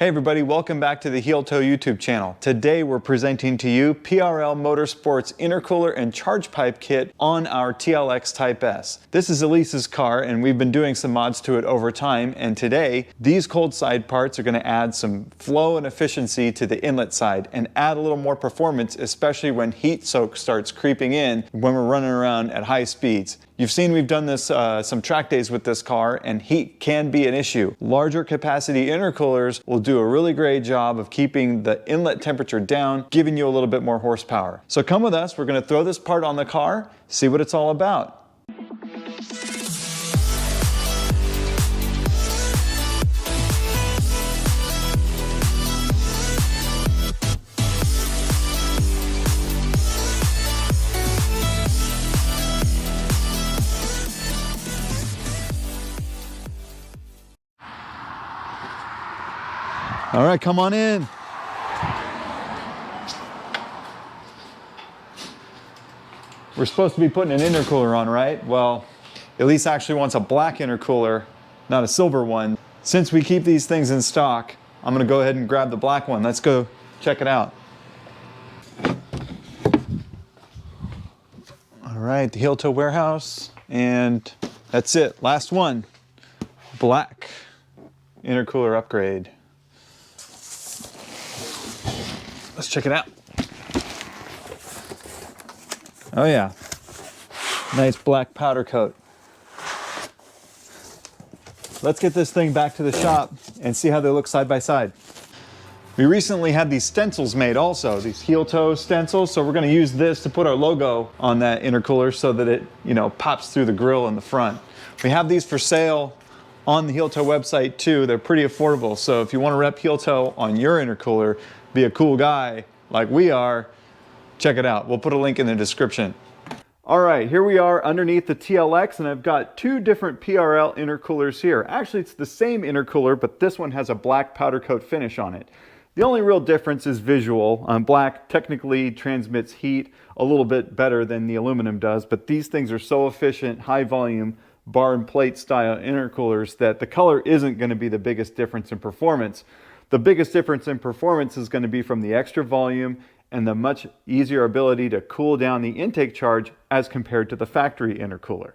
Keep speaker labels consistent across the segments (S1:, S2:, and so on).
S1: Hey everybody, welcome back to the Heeltoe YouTube channel. Today we're presenting to you PRL Motorsports intercooler and charge pipe kit on our TLX Type S. This is Elise's car and we've been doing some mods to it over time, and today these cold side parts are going to add some flow and efficiency to the inlet side and add a little more performance, especially when heat soak starts creeping in when we're running around at high speeds. You've seen we've done this some track days with this car, and heat can be an issue. Larger capacity intercoolers will do a really great job of keeping the inlet temperature down, giving you a little bit more horsepower. So come with us, we're going to throw this part on the car, see what it's all about. All right, come on in. We're supposed to be putting an intercooler on, right? Well, Elise actually wants a black intercooler, not a silver one. Since we keep these things in stock, I'm gonna go ahead and grab the black one. Let's go check it out. All right, the Heeltoe warehouse, and that's it, last one. Black intercooler upgrade. Let's check it out. Oh yeah, nice black powder coat. Let's get this thing back to the shop and see how they look side by side. We recently had these stencils made also, these Heeltoe stencils, so we're going to use this to put our logo on that intercooler so that it, pops through the grill in the front. We have these for sale on the Heeltoe website too. They're pretty affordable, so if you want to rep Heeltoe on your intercooler, be a cool guy like we are, check it out. We'll put a link in the description. All right, here we are underneath the TLX, and I've got two different PRL intercoolers here. Actually, it's the same intercooler, but this one has a black powder coat finish on it. The only real difference is visual. Black technically transmits heat a little bit better than the aluminum does, but these things are so efficient, high volume, bar and plate style intercoolers that the color isn't going to be the biggest difference in performance. The biggest difference in performance is going to be from the extra volume and the much easier ability to cool down the intake charge as compared to the factory intercooler.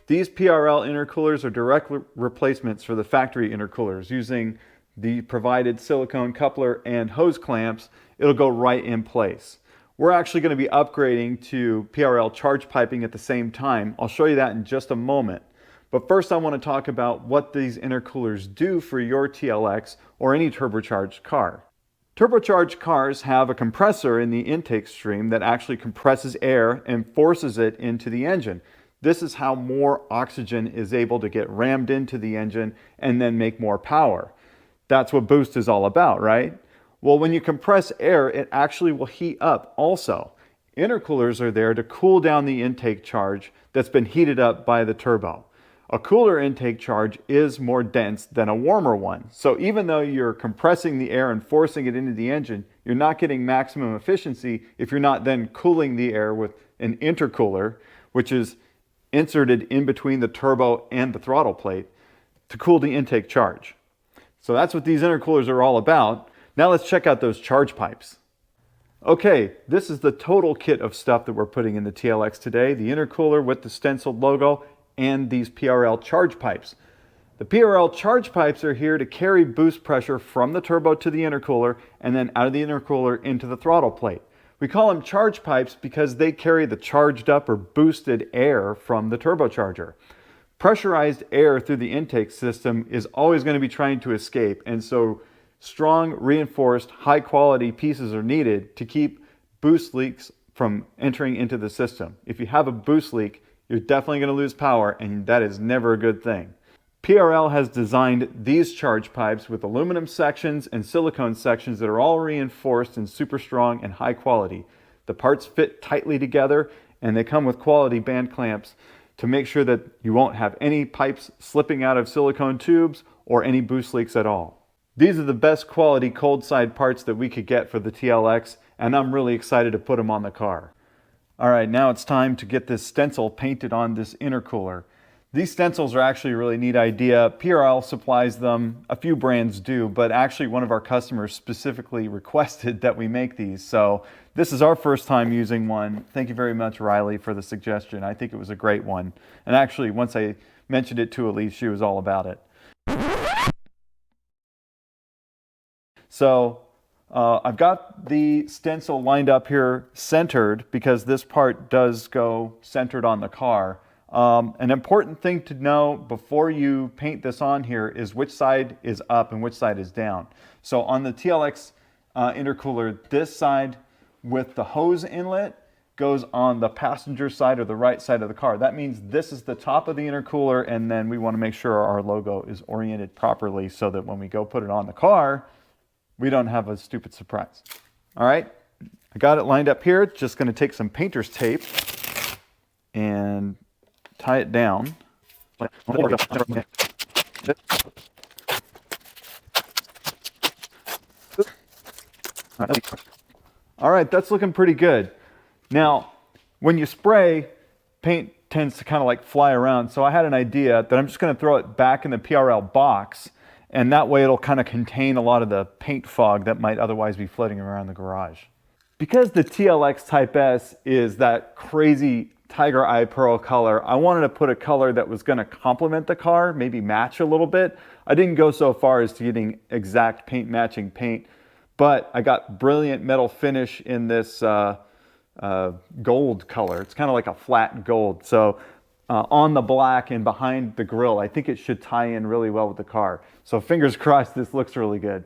S1: These PRL intercoolers are direct replacements for the factory intercoolers. Using the provided silicone coupler and hose clamps, it'll go right in place. We're actually going to be upgrading to PRL charge piping at the same time. I'll show you that in just a moment. But first I want to talk about what these intercoolers do for your TLX or any turbocharged car. Turbocharged cars have a compressor in the intake stream that actually compresses air and forces it into the engine. This is how more oxygen is able to get rammed into the engine and then make more power. That's what boost is all about, right? Well, when you compress air, it actually will heat up also. Intercoolers are there to cool down the intake charge that's been heated up by the turbo. A cooler intake charge is more dense than a warmer one. So even though you're compressing the air and forcing it into the engine, you're not getting maximum efficiency if you're not then cooling the air with an intercooler, which is inserted in between the turbo and the throttle plate to cool the intake charge. So that's what these intercoolers are all about. Now let's check out those charge pipes. Okay, this is the total kit of stuff that we're putting in the TLX today. The intercooler with the stenciled logo and these PRL charge pipes. The PRL charge pipes are here to carry boost pressure from the turbo to the intercooler and then out of the intercooler into the throttle plate. We call them charge pipes because they carry the charged up or boosted air from the turbocharger. Pressurized air through the intake system is always going to be trying to escape, and so strong, reinforced, high quality pieces are needed to keep boost leaks from entering into the system. If you have a boost leak, you're definitely going to lose power, and that is never a good thing. PRL has designed these charge pipes with aluminum sections and silicone sections that are all reinforced and super strong and high quality. The parts fit tightly together, and they come with quality band clamps to make sure that you won't have any pipes slipping out of silicone tubes or any boost leaks at all. These are the best quality cold side parts that we could get for the TLX, and I'm really excited to put them on the car. All right, now it's time to get this stencil painted on this intercooler. These stencils are actually a really neat idea. PRL supplies them, a few brands do, but actually one of our customers specifically requested that we make these. So this is our first time using one. Thank you very much, Riley, for the suggestion. I think it was a great one. And actually, once I mentioned it to Elise, she was all about it. So I've got the stencil lined up here centered because this part does go centered on the car. An important thing to know before you paint this on here is which side is up and which side is down. So on the TLX intercooler, this side with the hose inlet goes on the passenger side or the right side of the car. That means this is the top of the intercooler, and then we want to make sure our logo is oriented properly so that when we go put it on the car, we don't have a stupid surprise. All right, I got it lined up here. Just going to take some painter's tape and tie it down. All right, that's looking pretty good. Now, when you spray, paint tends to kind of like fly around. So I had an idea that I'm just going to throw it back in the PRL box, and that way it'll kind of contain a lot of the paint fog that might otherwise be floating around the garage. Because the TLX Type S is that crazy tiger eye pearl color, I wanted to put a color that was going to complement the car, maybe match a little bit. I didn't go so far as to getting exact paint matching paint, but I got brilliant metal finish in this gold color. It's kind of like a flat gold. So on the black and behind the grille, I think it should tie in really well with the car. So fingers crossed this looks really good.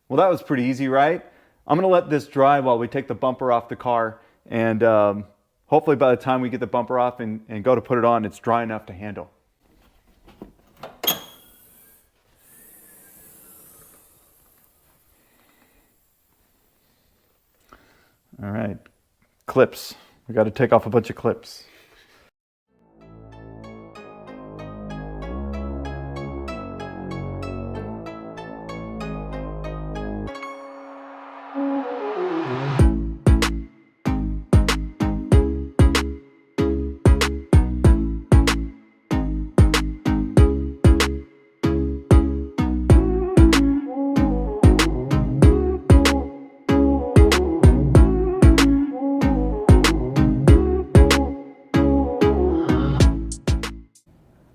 S1: Well, that was pretty easy, right? I'm going to let this dry while we take the bumper off the car, and hopefully by the time we get the bumper off and go to put it on, it's dry enough to handle. All right, clips. We got to take off a bunch of clips.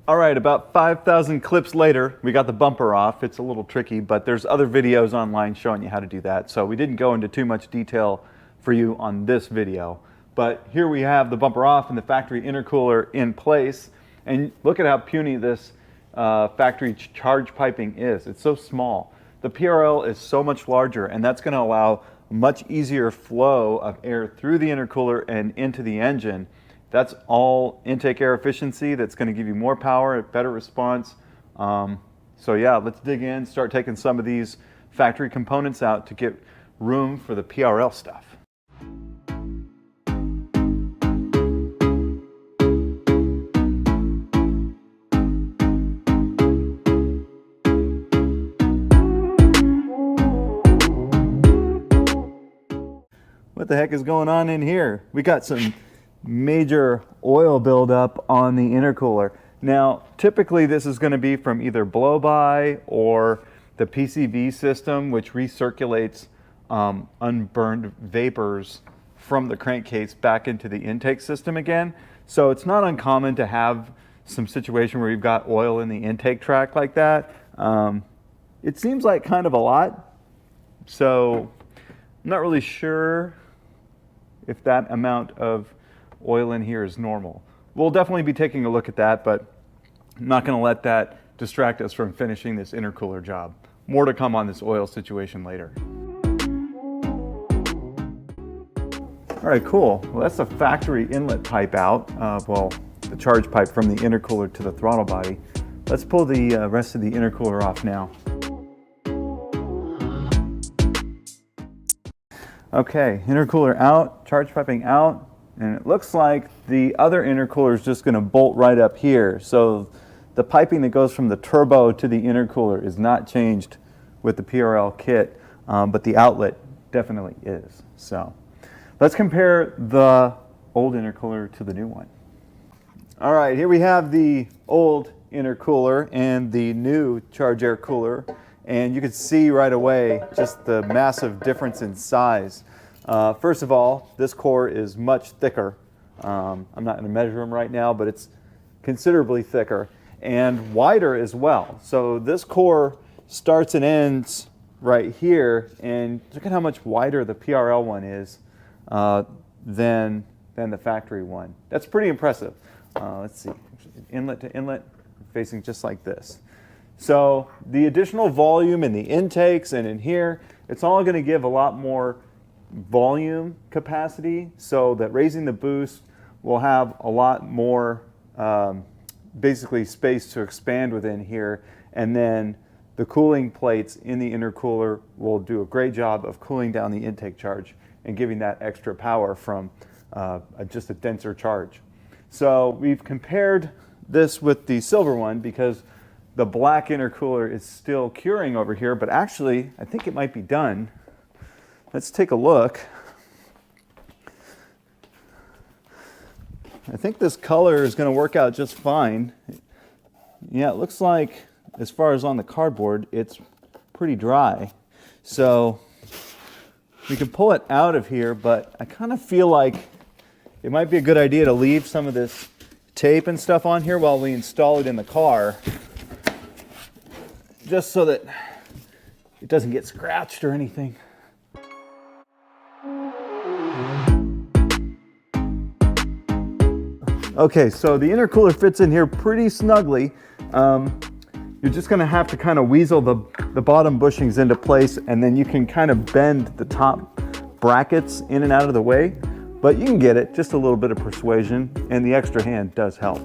S1: All right, about 5,000 clips later, we got the bumper off. It's a little tricky, but there's other videos online showing you how to do that. So we didn't go into too much detail for you on this video. But here we have the bumper off and the factory intercooler in place. And look at how puny this factory charge piping is. It's so small. The PRL is so much larger, and that's going to allow a much easier flow of air through the intercooler and into the engine. That's all intake air efficiency. That's going to give you more power, a better response. So yeah, let's dig in, start taking some of these factory components out to get room for the PRL stuff. What the heck is going on in here? We got some major oil buildup on the intercooler. Now, typically this is going to be from either blow-by or the PCV system, which recirculates unburned vapors from the crankcase back into the intake system again. So it's not uncommon to have some situation where you've got oil in the intake tract like that. It seems like kind of a lot, so I'm not really sure if that amount of oil in here is normal. We'll definitely be taking a look at that, but I'm not going to let that distract us from finishing this intercooler job. More to come on this oil situation later. All right, cool. Well, that's the factory inlet pipe out. Well, the charge pipe from the intercooler to the throttle body. Let's pull the rest of the intercooler off now. Okay, intercooler out, charge piping out. And it looks like the other intercooler is just going to bolt right up here. So the piping that goes from the turbo to the intercooler is not changed with the PRL kit, but the outlet definitely is. So let's compare the old intercooler to the new one. All right, here we have the old intercooler and the new charge air cooler, and you can see right away just the massive difference in size. First of all, this core is much thicker. I'm not going to measure them right now, but it's considerably thicker and wider as well. So this core starts and ends right here, and look at how much wider the PRL one is than the factory one. That's pretty impressive. Let's see, inlet to inlet, facing just like this. So the additional volume in the intakes and in here, it's all going to give a lot more volume capacity, so that raising the boost will have a lot more basically space to expand within here, and then the cooling plates in the intercooler will do a great job of cooling down the intake charge and giving that extra power from just a denser charge. So we've compared this with the silver one because the black intercooler is still curing over here, but actually I think it might be done. Let's take a look. I think this color is going to work out just fine. Yeah, it looks like, as far as on the cardboard, it's pretty dry. So we can pull it out of here, but I kind of feel like it might be a good idea to leave some of this tape and stuff on here while we install it in the car, just so that it doesn't get scratched or anything. Okay, so the intercooler fits in here pretty snugly. You're just gonna have to kind of weasel the bottom bushings into place, and then you can kind of bend the top brackets in and out of the way, but you can get it, just a little bit of persuasion, and the extra hand does help.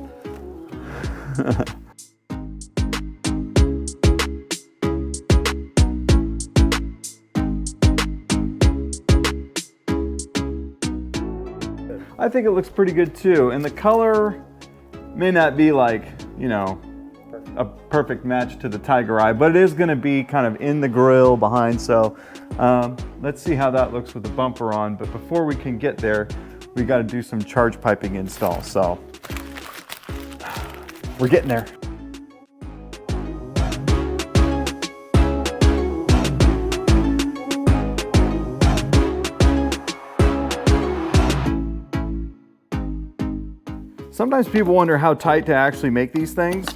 S1: I think it looks pretty good too, and the color may not be like, you know, a perfect match to the Tiger Eye, but it is going to be kind of in the grill behind. So let's see how that looks with the bumper on. But before we can get there, we got to do some charge piping install. So we're getting there. Sometimes people wonder how tight to actually make these things.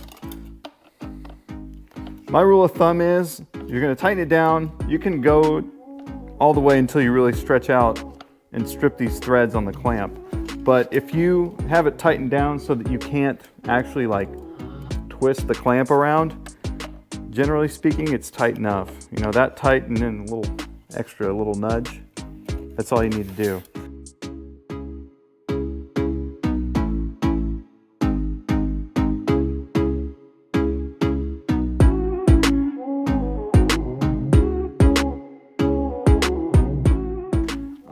S1: My rule of thumb is you're going to tighten it down. You can go all the way until you really stretch out and strip these threads on the clamp. But if you have it tightened down so that you can't actually like twist the clamp around, generally speaking, it's tight enough. You know, that tight and then a little nudge, that's all you need to do.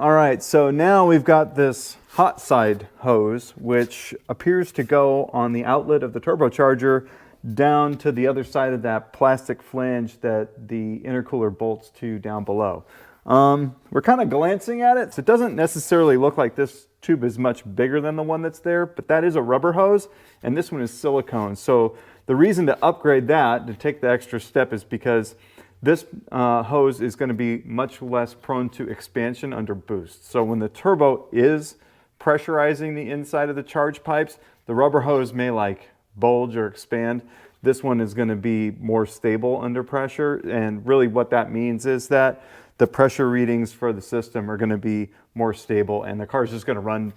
S1: All right, so now we've got this hot side hose, which appears to go on the outlet of the turbocharger down to the other side of that plastic flange that the intercooler bolts to down below. We're kind of glancing at it, so it doesn't necessarily look like this tube is much bigger than the one that's there, but that is a rubber hose, and this one is silicone. So the reason to upgrade that, to take the extra step, is because this hose is going to be much less prone to expansion under boost. So when the turbo is pressurizing the inside of the charge pipes, the rubber hose may like bulge or expand. This one is going to be more stable under pressure, and really what that means is that the pressure readings for the system are going to be more stable, and the car is just going to run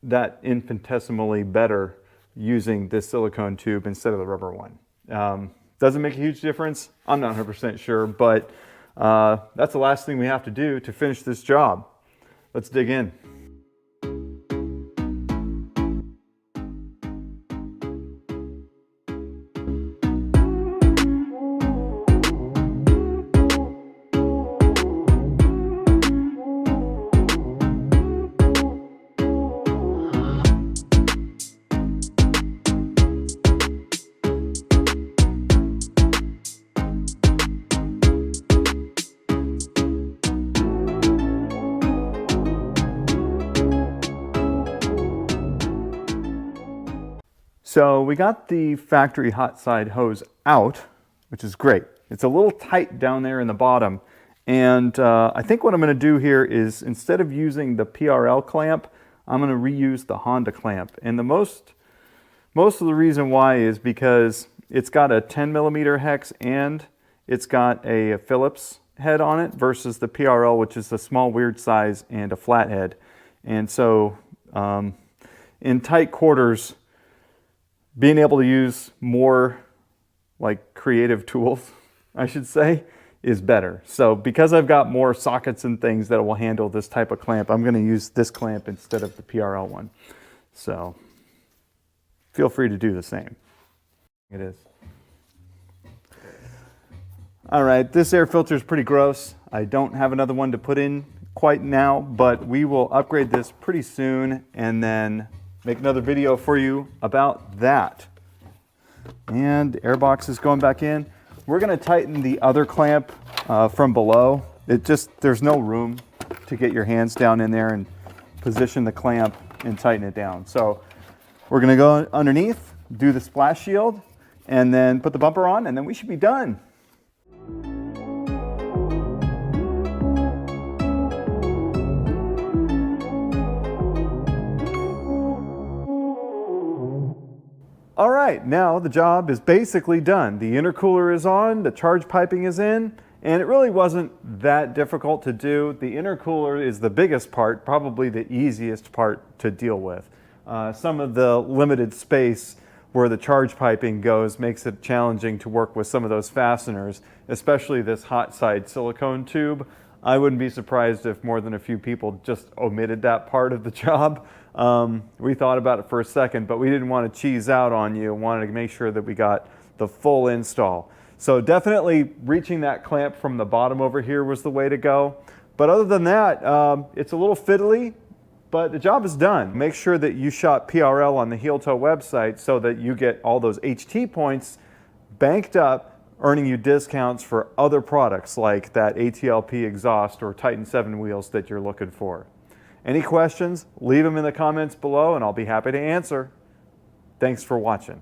S1: that infinitesimally better using this silicone tube instead of the rubber one. Doesn't make a huge difference. I'm not 100% sure, but that's the last thing we have to do to finish this job. Let's dig in. So we got the factory hot side hose out, which is great. It's a little tight down there in the bottom. And I think what I'm going to do here is, instead of using the PRL clamp, I'm going to reuse the Honda clamp. And the most of the reason why is because it's got a 10 millimeter hex and it's got a Phillips head on it versus the PRL, which is a small weird size and a flat head. And so in tight quarters, being able to use more like creative tools, I should say, is better. So because I've got more sockets and things that will handle this type of clamp, I'm going to use this clamp instead of the PRL one. So feel free to do the same. It is. All right, this air filter is pretty gross. I don't have another one to put in quite now, but we will upgrade this pretty soon and then make another video for you about that. And the air box is going back in. We're going to tighten the other clamp from below. There's no room to get your hands down in there and position the clamp and tighten it down. So we're going to go underneath, do the splash shield, and then put the bumper on, and then we should be done. All right, now the job is basically done. The intercooler is on, the charge piping is in, and it really wasn't that difficult to do. The intercooler is the biggest part, probably the easiest part to deal with. Some of the limited space where the charge piping goes makes it challenging to work with some of those fasteners, especially this hot side silicone tube. I wouldn't be surprised if more than a few people just omitted that part of the job. We thought about it for a second, but we didn't want to cheese out on you. Wanted to make sure that we got the full install. So definitely reaching that clamp from the bottom over here was the way to go. But other than that, it's a little fiddly, but the job is done. Make sure that you shop PRL on the Heeltoe website so that you get all those HT points banked up, earning you discounts for other products like that ATLP exhaust or Titan 7 wheels that you're looking for. Any questions, leave them in the comments below and I'll be happy to answer. Thanks for watching.